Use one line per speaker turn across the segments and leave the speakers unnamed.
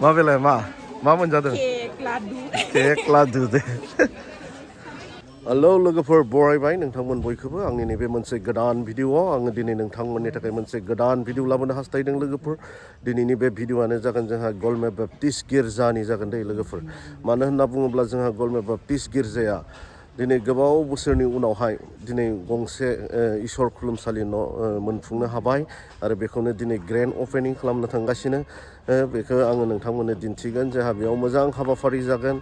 मा बेलाय मा मोनजादों केक लादु दे हेलौ लोगोफोर बरायबाय नोंथांमोन बयखौबो आंनि नैबे मोनसे गोदान भिडिअआव आङो दिनै नोंथांमोननि थाखाय मोनसे गोदान भिडिअ लाबोनो हास्थायदों लोगोफोर दिनैनि बे भिडिअआनो जागोन जोंहा गलमा बाप्टिस्ट गिर्जानि जागोन दे लोगोफोर मानो होनना बुङोब्ला जोंहा गलमा बाप्टिस्ट गिर्जाया दिनै गोबाव बोसोरनि उनावहाय दिनै गंसे इसोर खुलुमसालि न' मोनफुंनो हाबाय आरो बेखौनो दिनै ग्रेन्ड अपेनिं खालामनो थांगासिनो बेखौ आङो नोंथांमोननो दिन्थिगोन जोंहा बेयाव मोजां हाबाफारि जागोन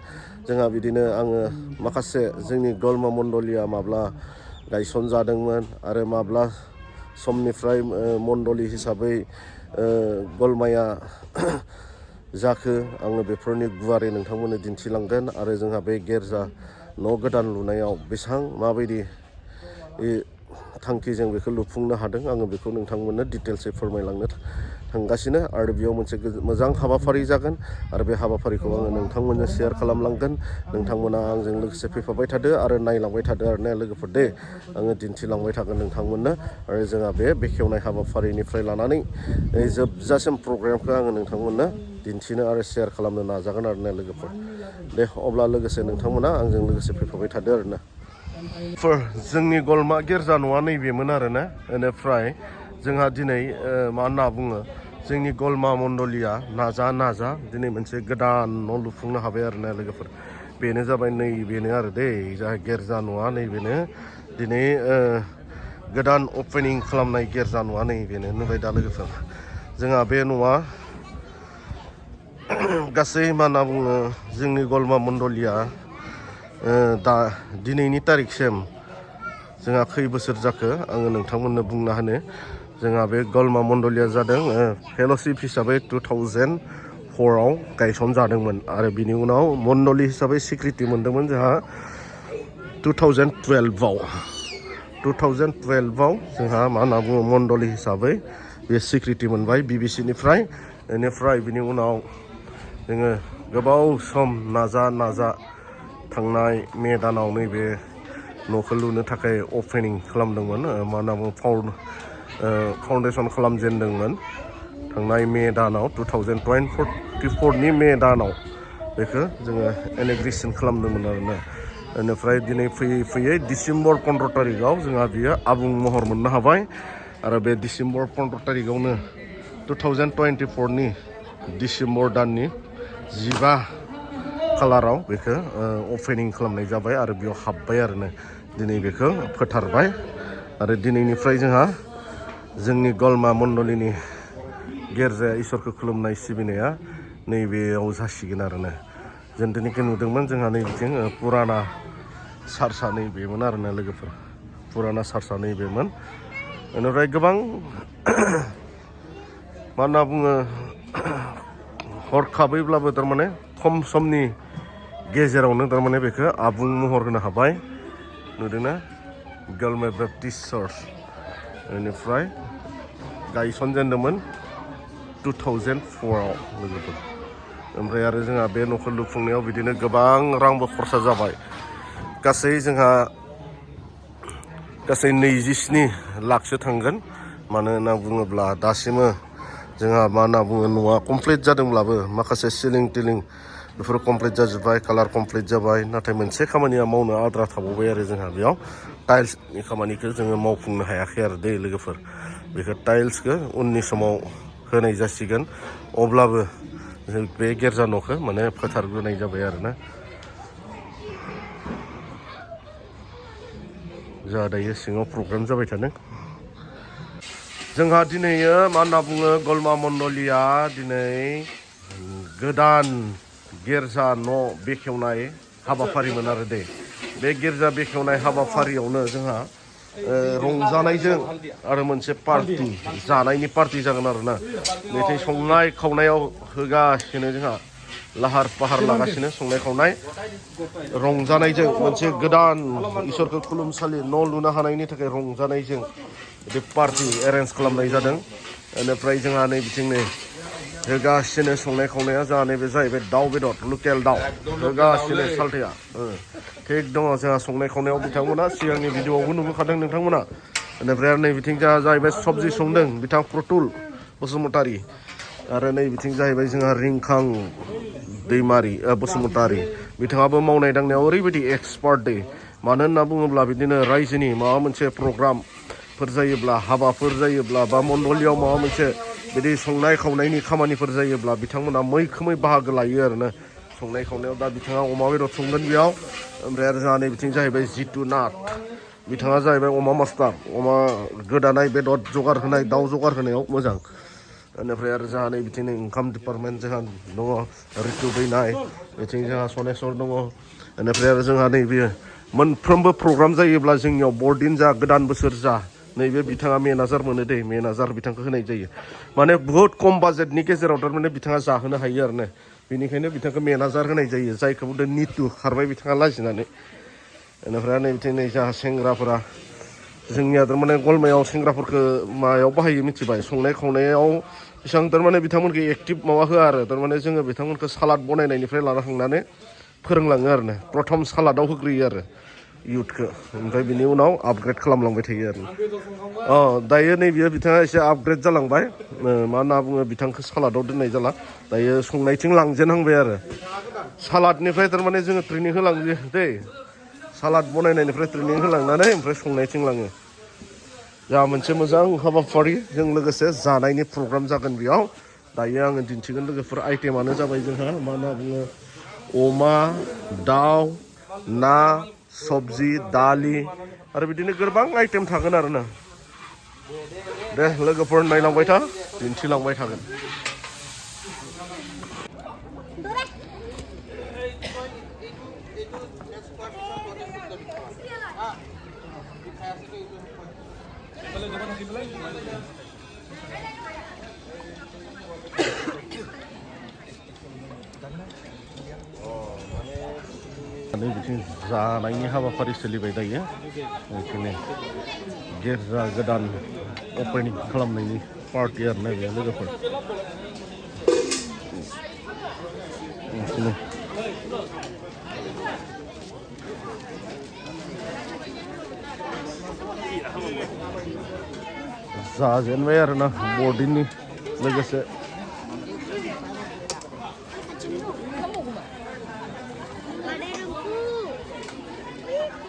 जोंहा बिदिनो आङो माखासे जोंनि गलमा मण्डलिया माब्ला गायसनजादोंमोन आरो माब्ला समनिफ्राय मण्डलि हिसाबै गलमाया जाखो आङो बेफोरनि गुवारै नोंथांमोननो दिन्थिलांगोन आरो जोंहा बे गिर्जा न' गोदान लुनायाव बेसेबां माबायदि थांखिजों बेखौ लुफुंनो हादों आङो बेखौ नोंथांमोननो डिटेल्सै फोरमायलांनो थांगासिनो आरो बेयाव मोनसे मोजां हाबाफारि जागोन आरो बे हाबाफारिखौ आङो नोंथांमोननो शेयार खालामलांगोन नोंथांमोना आंजों लोगोसे फैफाबाय थादो आरो नायलांबाय थादो आरो ना लोगोफोर दे आङो दिन्थिलांबाय थागोन नोंथांमोननो आरो जोंहा बे बेखेवनाय हाबाफारिनिफ्राय लानानै जोबजासिम प्रग्रामखौ आङो नोंथांमोननो दिन्थिनो आरो शेयार खालामनो नाजागोन आरो ना लोगोफोर दे अब्ला लोगोसे नोंथांमोना आंजों लोगोसे फैफाबाय थादो आरो ना जोंनि गलमा गिर्जा न'आ नैबेमोन आरो ना बेनिफ्राय जोंहा दिनै मा होनना बुङो जोंनि गलमा मण्डलिया नाजा दिनै मोनसे गोदान न' लुफुंनो हाबाय आरो ना लोगोफोर बेनो जाबाय नैबेनो आरो दै जाहा गिर्जा न'आ नैबेनो दिनै गोदान अपेनिं खालामनाय गिर्जा न'आ नैबेनो नुबाय दा लोगोफोर जोंहा बे न'आ गासै मा होनना बुङो जोंनि गलमा मण्डलिया दा दिनैनि तारिखसिम जोंहा खै बोसोर जाखो आङो नोंथांमोननो बुंना होनो जोंहा बे गलमा मण्डलिया जादों फेल'शिप हिसाबै 2004आव गायसनजादोंमोन आरो बिनि उनाव मण्डलि हिसाबै स्वीकृति मोन्दोंमोन जोंहा 2012आव जोंहा मा होनना बुङो मण्डलि हिसाबै बे स्वीकृति मोनबाय बिबिसिनिफ्राय बेनिफ्राय बिनि उनाव जोङो गोबाव सम नाजा थांनाय मे दानाव नैबे न'खौ लुनो थाखाय अपेनिं खालामदोंमोन मा होनना बुङो फाउन्डेसन खालामजेनदोंमोन थांनाय मे दानाव 2024नि मे दानाव बेखौ जोङो इन'ग्रेसन खालामदोंमोन आरोना बेनिफ्राय दिनै फैयै डिसेम्बर 15 तारिखआव जोंहा बियो आबुं महर मोननो हाबाय आरो बे डिसेम्बर 15 तारिखआवनो 2024नि डिसेम्बर दाननि 15 खालाराव बेखौ अपेनिं खालामनाय जाबाय आरो बेयाव हाबबाय आरोना दिनै बेखौ फोथारबाय आरो दिनैनिफ्राय जोंहा जोंनि गलमा मण्डलिनि गिर्जाया इसोरखौ खुलुमनाय सिबिनाया नैबेयाव जासिगोन आरोना जों दिनैखौ नुदोंमोन जोंहा नैबिथिं पुराना चार्चआ नैबेमोन आरोना लोगोफोर पुराना चार्चआ नैबेमोन बेनिफ्राय गोबां मा होनना बुङो हरखाबैब्लाबो थारमाने खम समनि गेजेरावनो थारमाने बेखौ आबुं महर होनो हाबाय नुदोंना गलमा बाप्टिस्ट चार्च बेनिफ्राय गायसनजेनदोंमोन 2004आव लोगोफोर ओमफ्राय आरो जोंहा बे न'खौ लुफुंनायाव बिदिनो गोबां रांबो खरसा जाबाय गासै 27 लाखसो थांगोन मानो होनना बुङोब्ला दासिमबो जोंहा मा होनना बुङो न'आ कमप्लिट जादोंब्लाबो माखासे सिलिं टिलिं बेफोर कमप्लिट जाजोब्बाय कालार कमप्लिट जाबाय नाथाय मोनसे खामानिया मावनो आद्रा थाबावबाय आरो जोंहा बेयाव टाइल्सनि खामानिखौ जोङो मावफुंनो हायाखै आरो दै लोगोफोर बेखौ टाइल्सखौ उननि समाव होनाय जासिगोन अब्लाबो बे गिर्जा न'खौ माने फोथारग्रोनाय जाबाय आरोना जोंहा दायो सिङाव प्रग्राम जाबाय थादों जोंहा दिनै मा होनना बुङो गलमा मण्डलिया दिनै गोदान गिर्जा न' बेखेवनाय हाबाफारिमोन आरो दे बे गिर्जा बेखेवनाय हाबाफारियावनो जोंहा रंजानायजों आरो मोनसे पार्टि जानायनि पार्टि जागोन आरोना मेथाइ संनाय खावनायाव होगासिनो जोंहा लाहार फाहार लागासिनो संनाय खावनाय रंजानायजों मोनसे गोदान इसोरखौ खुलुमसालि न' लुनो हानायनि थाखाय रंजानायजों बे पार्टि एरेन्ज खालामनाय जादों बेनिफ्राय जोंहा नै बिथिं नै होगासिनो संनाय खावनाया जोंहा नैबे जाहैबाय दाउ बेदर लकेल दाउ होगासिनो साल्थाया थिग दङ जोंहा संनाय खावनायाव बिथांमोना सिगांनि भिडिअआवबो नुबोखादों नोंथांमोना बेनिफ्राय आरो नै बिथिं जोंहा जाहैबाय सबजि संदों बिथां प्रतुल बसुमतारी आरो नै बिथिं जाहैबाय जोंहा रिंखां दैमारि बसुमतारि बिथाङाबो मावनाय दांनायाव ओरैबायदि एक्सपार्ट दै मानो होनना बुङोब्ला बिदिनो रायजोनि माबा मोनसे प्रग्रामफोर जायोब्ला हाबाफोर जायोब्ला बा मण्डलियाव माबा मोनसे बिदि संनाय खावनायनि खामानिफोर जायोब्ला बिथांमोना मैखोमै बाहागो लायो आरोना संनाय खावनायाव दा बिथाङा अमा बेदर संगोन बेयाव ओमफ्राय आरो जोंहा नै बिथिं जाहैबाय जितु नाथ बिथाङा जाहैबाय अमा मास्टार अमा गोदानाय बेदर जगार होनाय दाउ जगार होनायाव मोजां बेनिफ्राय आरो जोंहा नै बिथिं ओंखाम डिपार्टमेन्ट जोंहा दङ रितु दैनाय बिथिं जोंहा सनेस्वर दङ बेनिफ्राय आरो जोंहा नैबे मोनफ्रोमबो प्रग्राम जायोब्ला जोंनियाव बरदिन जा गोदान बोसोर जा नैबे बिथाङा मेनेजार मोनो दै मेनेजार बिथांखौ होनाय जायो माने बुहुत खम बाजेटनि गेजेराव थारमाने बिथाङा जाहोनो हायो आरो ना बेनिखायनो बिथांखौ मेनेजार होनाय जायो जायखौ बुंदों नितु खारबाय बिथाङा लाजिनानै बेनिफ्राय नै बिथिं नै जोंहा सेंग्राफोरा जोंनिया थारमाने गलमायाव सेंग्राफोरखौ मायाव बाहायो मिथिबाय संनाय खावनायाव बेसेबां थारमाने बिथांमोनखौ एक्टिभ माबा होआ आरो थारमाने जोङो बिथांमोनखौ सालाद बनायनायनिफ्राय लाना थांनानै फोरोंलाङो आरो ना प्रथम सालादाव होग्रोयो आरो इयुथखौ ओमफ्राय बिनि उनाव आपग्रेड खालामलांबाय थायो आरो दायो नैबेयो बिथाङा एसे आपग्रेड जालांबाय मा होनना बुङो बिथांखौ सालादाव दोननाय जाला दायो संनायथिं लांजेनहांबाय आरो सालादनिफ्राय थारमाने जोङो ट्रेनिं होलाङो दै सालाद बनायनायनिफ्राय ट्रेनिं होलांनानै ओमफ्राय संनायथिं लाङो जोंहा मोनसे मोजां हाबाफारिजों लोगोसे जानायनि प्रग्राम जागोन बेयाव दायो आङो दिन्थिगोन लोगोफोर आइटेमानो जाबाय जोंहा मा होनना बुङो अमा दाउ ना सबजि दालि आरो बिदिनो गोबां आइटेम थागोन आरो ना दे लोगोफोर नायलांबाय था दिन्थिलांबाय थागोन बिथिं जानायनि हाबाफारि सोलिबाय दायो बेखायनो गिर्जा गोदान अपेनिं खालामनायनि पार्टि आरो ना बेयो लोगोफोर जाजेनबाय आरो ना बरदिननि लोगोसे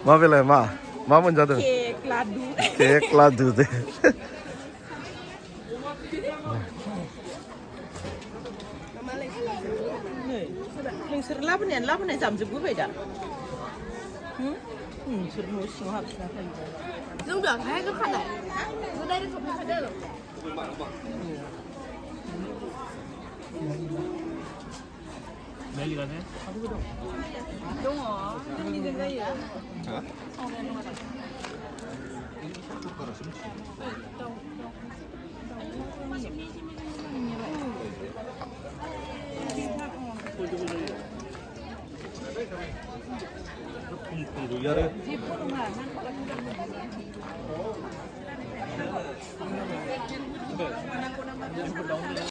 मा बेलाय मा मोनजादों केक लादु दे
नोंसोर लाबोनाय जामजोबबोबाय दा नोंसोर न' सिङाव हाबसिना थायो जों बेवहाय होखानाय जों डाइरेक्ट सफैखादों दङ जोंनिजों जायो